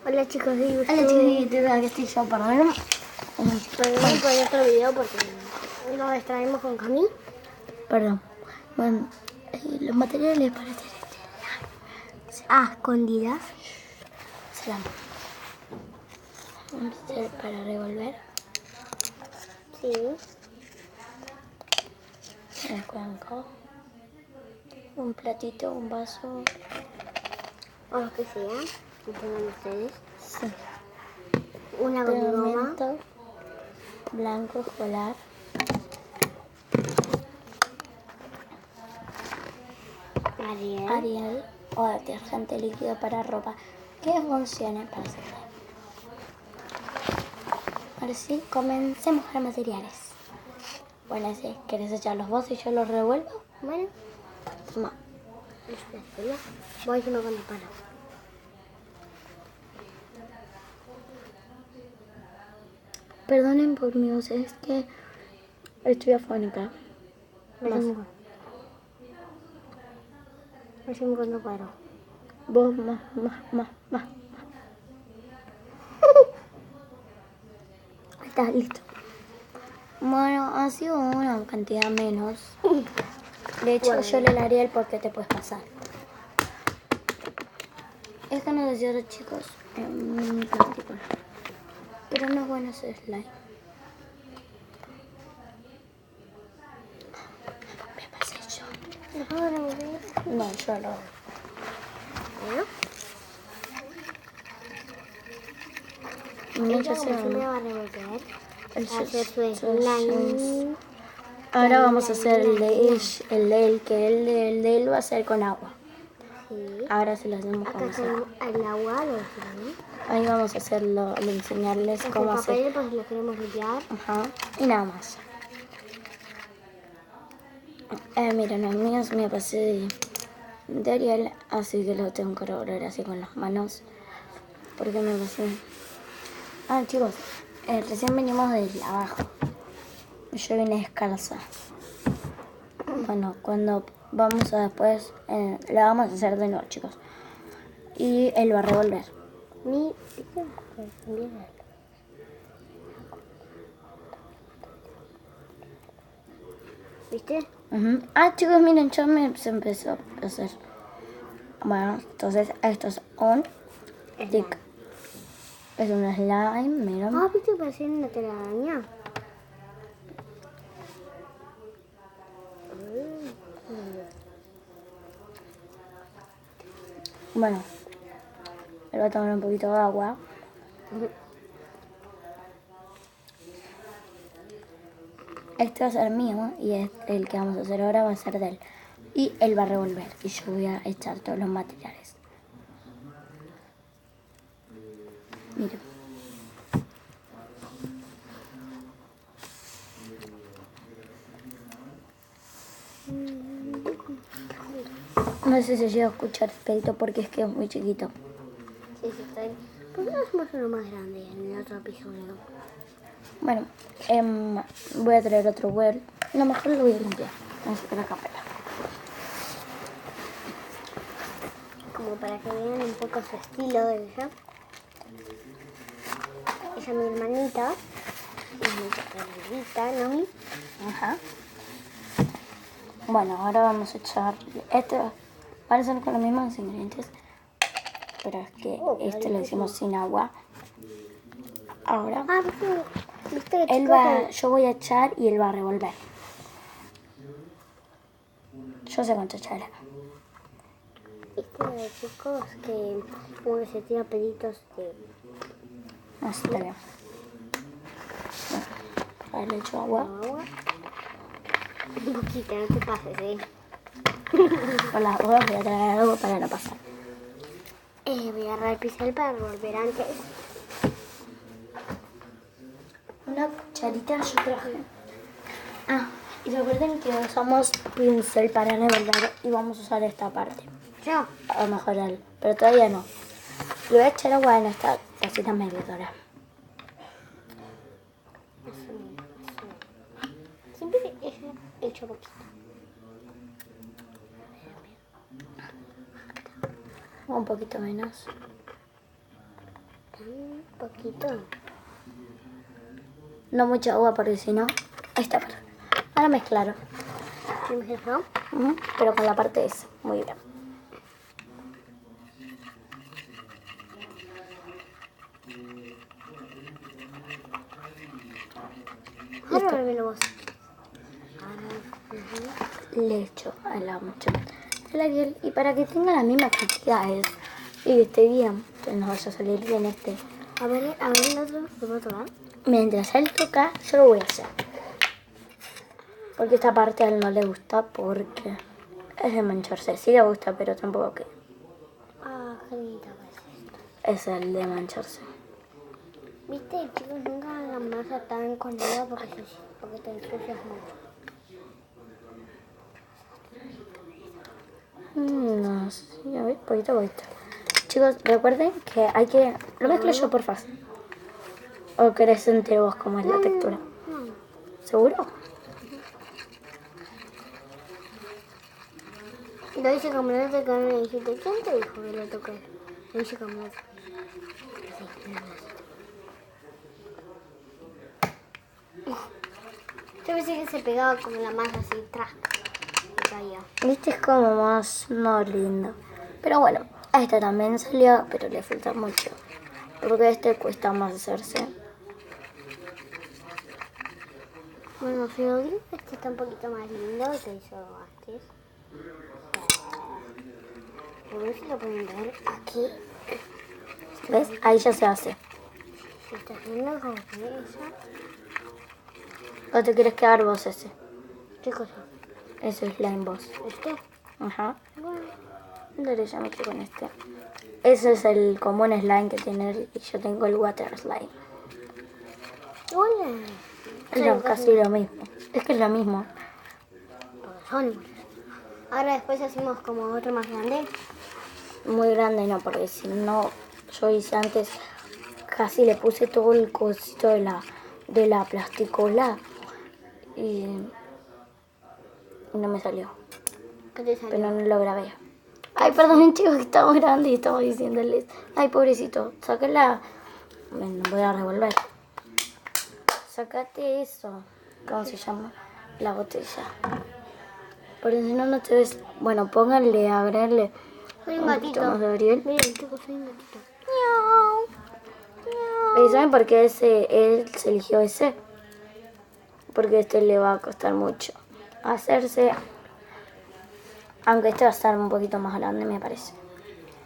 Hola chicos de YouTube. Hola chicos de YouTube, aquí estoy yo, perdón. Perdón por otro video porque nos distraímos con Cami. Perdón. Bueno, los materiales para hacer Escondidas. Salam. Vamos a hacer para revolver Sí. el cuenco. Un platito, un vaso. O lo que sea. Que tengan ustedes. Sí. Una goma. Pegamento blanco escolar. Ariel o detergente líquido para ropa que funcione para hacer. Ahora sí, comencemos con los materiales. Bueno, si querés echarlos vos y yo los revuelvo. Bueno. Toma. Voy diciendo cuando paro. Perdonen por mi voz, es que estoy afónica. Decime cuando paro. Vos más. Está listo. Bueno, ha sido una cantidad menos. De hecho, yo le daría el por qué te puedes pasar. Es que no decía los chicos en mi plástico. Pero no es bueno ese slime. Me pasé yo. No, yo lo hago. Ella como siempre va a revolver. Hacer su slime. Ahora vamos a hacer el de él, que el de él va a ser con agua. Sí. Ahora se lo hacemos con Acá tenemos el agua, lo decimos. Ahí vamos a hacerlo, enseñarles cómo El hacer. papel, pues lo queremos limpiar. Ajá. Y nada más. Miren, el mío me pasé de Ariel, así que lo tengo que revolver así con las manos. Porque me pasé. Chicos, recién venimos del abajo. Yo vine descalza. Bueno, cuando vamos a después, la vamos a hacer de nuevo, chicos. Y él va a revolver. ¿Viste? Chicos, miren, ya se empezó a hacer. Bueno, entonces esto es un stick. Es un slime, miren. ¿Viste? Parecía una telaraña. Bueno, él va a tomar un poquito de agua. Este va a ser mío y el que vamos a hacer ahora va a ser de él. Y él va a revolver y yo voy a echar todos los materiales. Miren. No sé si se llega a escuchar el pedito porque es que es muy chiquito. Sí, está bien. ¿Por qué no hacemos uno más grande en el otro episodio? Bueno, voy a traer otro huevo. No, mejor lo voy a limpiar. Vamos a sacar la capela. Como para que vean un poco su estilo de ella. Ella es mi hermanita. Es mi hermanita, ¿no? Ajá. Bueno, ahora vamos a echar. Este va a ser con los mismos ingredientes. Pero es que este lo hicimos sin agua. Ahora. ¿Viste? Yo voy a echar y él va a revolver. Yo sé cuánto echaré. ¿Viste, chicos? Que como que se tira peditos de... No, está bien. Ahora le echo agua. Un poquito, no te pases, Con las hojas voy a traer algo para no pasar. Voy a agarrar el pincel para revolver antes. Una cucharita yo traje. Y recuerden que usamos pincel para revolver y vamos a usar esta parte. Yo. A lo mejor él, pero todavía no. Le voy a echar agua en esta tacita medidora. Siempre he hecho poquito. Un poquito menos. Un poquito. No mucha agua porque si no... Ahí está. Ahora mezclaro. ¿Me mezcló? Pero con la parte esa. Muy bien. Ahora volvélo vos. Le echo a la mucho el Ariel y para que tenga las mismas cantidades y que esté bien, que nos vaya a salir bien este. A ver el otro, ¿lo puedo tomar? Mientras él toca, yo lo voy a hacer. Porque esta parte a él no le gusta porque es de mancharse. Sí le gusta, pero tampoco que Ah, qué bonito es el de mancharse. Viste, chicos, nunca hagan masa tan con agua porque te ensucias mucho. No sé, a ver, poquito a poquito. Chicos, recuerden que hay que... Lo mezclo yo, porfa. ¿O querés entre vos cómo es la textura? No. ¿Seguro? Lo hice como no te quedaron y dijiste, ¿quién te dijo que lo toqué? Lo hice como no. Yo pensé que se pegaba como la masa así, tras, y caía. Viste, es como más no lindo. Pero bueno, a esta también salió, pero le falta mucho. Porque este cuesta más hacerse. Bueno, si lo digo, este está un poquito más lindo que hizo antes. A ver si lo pueden ver aquí. ¿Ves? Ahí ya se hace. Se está haciendo como que eso. ¿O te quieres quedar vos ese? ¿Qué cosa? Ese slime vos. ¿Este? Ajá. Bueno. Dale, ya me quedo con este. Ese es el común slime que tiene él y yo tengo el water slime. Hola. Es casi lo mismo. Es que es lo mismo. Porque son iguales. Ahora después hacemos como otro más grande. Muy grande no, porque si no, yo hice antes, casi le puse todo el cosito de la plasticola y no me salió. ¿Qué te salió? Pero no lo grabé. Ay, perdón chicos, que estamos grandes y estamos diciéndoles. Ay, pobrecito, sácala. Bueno, voy a revolver. Sácate eso. ¿Cómo se llama? La botella. Porque si no, no te ves. Bueno, pónganle, agregarle Soy un un poquito gatito. más de Ariel. Miren, chicos, soy un gatito. ¿Y saben por qué él se eligió ese? Porque este le va a costar mucho hacerse. Aunque este va a estar un poquito más grande, me parece.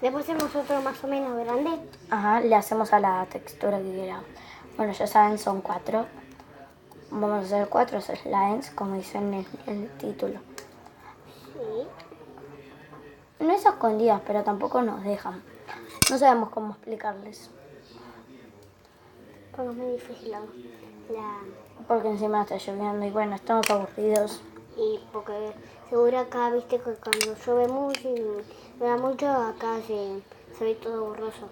Después hacemos otro más o menos grande. Ajá, le hacemos a la textura que queramos. Bueno, ya saben, son 4. Vamos a hacer 4 slimes, como dice en el título. Sí. No es a escondidas, pero tampoco nos dejan. No sabemos cómo explicarles. Porque es muy difícil Porque encima está lloviendo y bueno, estamos aburridos. Y porque seguro acá, viste, que cuando llueve mucho y llueve mucho, acá se ve todo borroso.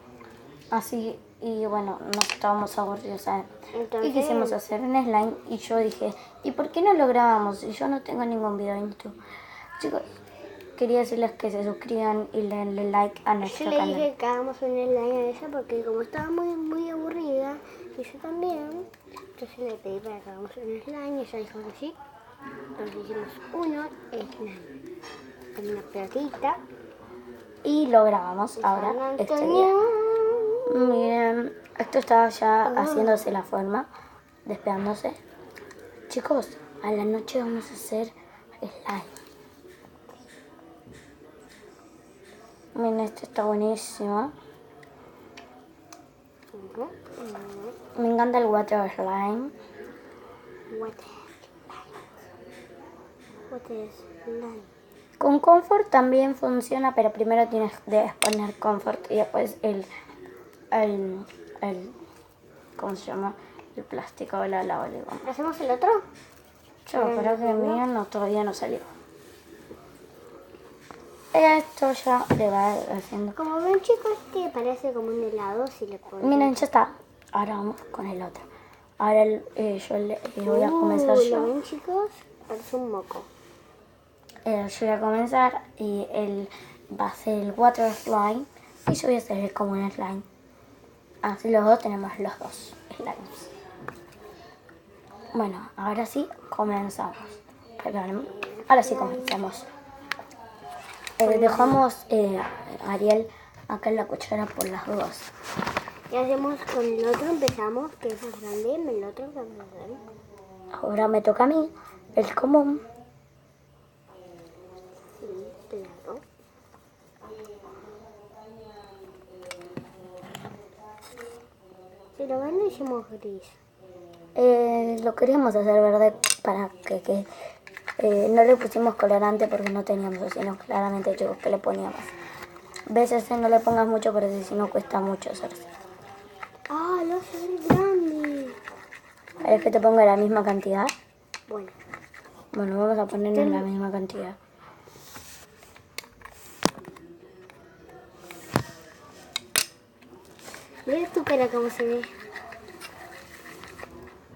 Así, y bueno, nos estábamos aburridos, ¿saben? Entonces- Y quisimos hacer un slime y yo dije, ¿y por qué no lo grabamos? Y yo no tengo ningún video en YouTube. Chicos, quería decirles que se suscriban y le denle like a Yo nuestro le canal. dije que hagamos un slime a ella porque como estaba muy aburrida, y yo también, entonces le pedí para que hagamos un slime y ella dijo que sí. Entonces hicimos uno slime con una pelotita. Y lo grabamos ahora, San este Antonio. día. Miren, esto está ya haciéndose la forma, despegándose. Chicos, a la noche vamos a hacer slime. Miren, este está buenísimo. Me encanta el water slime. What is slime? Con comfort también funciona, pero primero tienes que poner comfort y después el ¿cómo se llama? El plástico de la goma. ¿Hacemos el otro? Yo creo que el mío no, todavía no salió. Esto ya le va haciendo. Como ven, chicos, este parece como un helado si le ponen. Miren, ya está. Ahora vamos con el otro. Ahora yo le voy a comenzar ¿Lo yo. ven, chicos? Parece un moco. Yo voy a comenzar y él va a hacer el water slime y yo voy a hacer el común slime. Así los dos tenemos los dos slimes. Bueno, ahora sí comenzamos. Perdón, ahora sí comenzamos. Dejamos a Ariel acá en la cuchara por las dudas. Y hacemos con el otro, empezamos, que es más grande, el otro que es más grande. Ahora me toca a mí, el común. Sí, claro. Si lo ven, lo hicimos gris. Lo queríamos hacer verde para que no le pusimos colorante porque no teníamos, sino claramente chicos que le poníamos. Veces no le pongas mucho porque si no cuesta mucho hacerse. Ah, lo hace muy grande. ¿Querés que te ponga la misma cantidad? Bueno, Bueno, vamos a ponernos la misma cantidad. mira tu cara cómo se ve.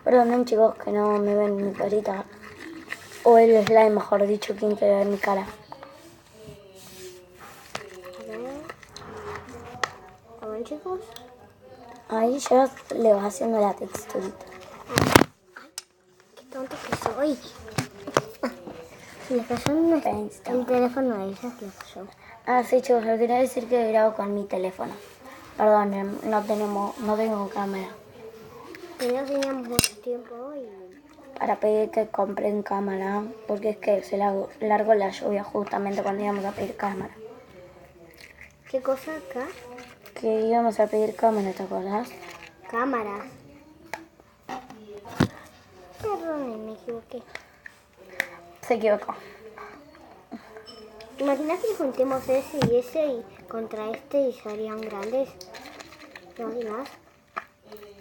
Perdonen chicos que no me ven mi carita. O el slime, mejor dicho, que quiere ver mi cara. A ver, chicos. Ahí ya le vas haciendo la texturita. Qué tonto que soy. Se le cayó el teléfono a ella, se le cayó. Ah, sí chicos, les quería decir que grabo con mi teléfono. Perdón, no tengo cámara. No teníamos mucho tiempo y... Para pedir que compren cámara, porque es que se largó la lluvia justamente cuando íbamos a pedir cámara. ¿Qué cosa acá? Que íbamos a pedir cámara, ¿te acordás? Cámaras. Perdón, me equivoqué. Se equivocó. ¿Imaginas que juntemos ese y ese y contra este y serían grandes? ¿Te imaginas?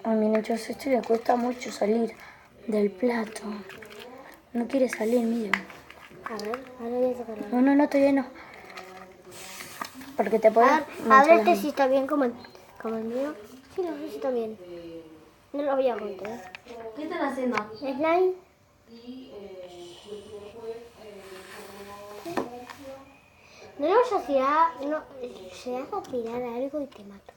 A mi Nacho esto le cuesta mucho salir del plato. No quiere salir, miren. A ver, ahora voy a sacarlo. No, todavía no. Porque te puedes A ver este si está bien como el mío. Sí, no sé si está bien. No lo voy a contar. ¿Qué están haciendo? Slime. No lo vayas a tirar, no, se vas a tirar algo y te mato.